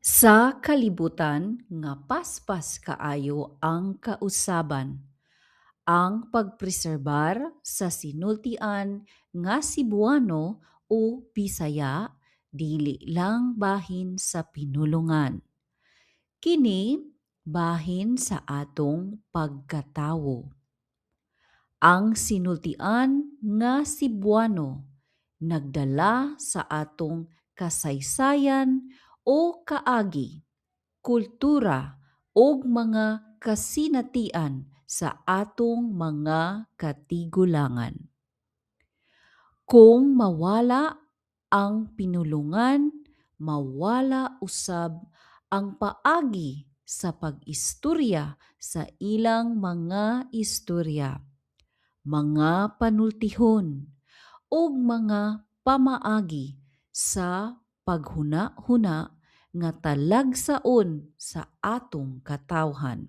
Sa kalibutan nga paspas kaayo ang kausaban, ang pagpreserbar sa sinultian nga Cebuano o Bisaya dili lang bahin sa pinulungan. Kini bahin sa atong pagkatawo. Ang sinultian nga Cebuano nagdala sa atong kasaysayan o kaagi, kultura ug mga kasinatian sa atong mga katigulangan. Kung mawala ang pinulungan, mawala usab ang paagi sa pag-istorya sa ilang mga istorya, mga panultihon ug mga pamaagi sa paghuna-huna nga talagsaon sa atong katawhan.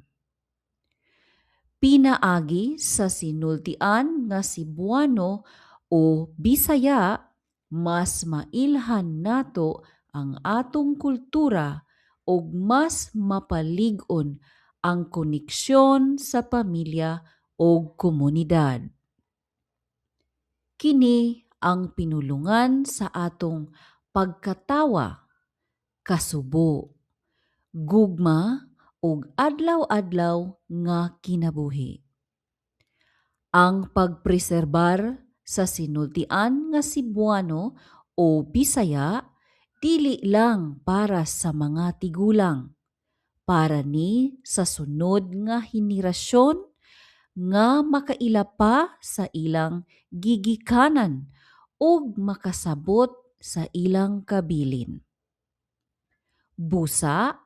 Pinaagi sa sinultian nga Cebuano o Bisaya, mas mailhan nato ang atong kultura ug mas mapalig-on ang koneksyon sa pamilya o komunidad. Kini ang pinulungan sa atong pagkatawa, kasubo, gugma ug adlaw-adlaw nga kinabuhi. Ang pagpreserbar sa sinultian nga Cebuano o Bisaya dili lang para sa mga tigulang, para ni sa sunod nga henerasyon nga makaila pa sa ilang gigikanan ug makasabot sa ilang kabilin. Busa,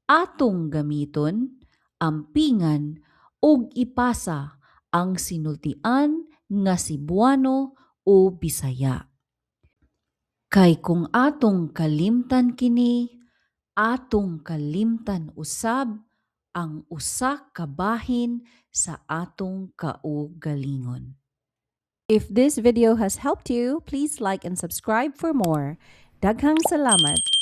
atong gamiton, ampingan ug ipasa ang sinultian nga Cebuano o Bisaya. Kay kung atong kalimtan kini, atong kalimtan usab ang usa ka bahin sa atong kaugalingon. If this video has helped you, please like and subscribe for more. Daghang salamat!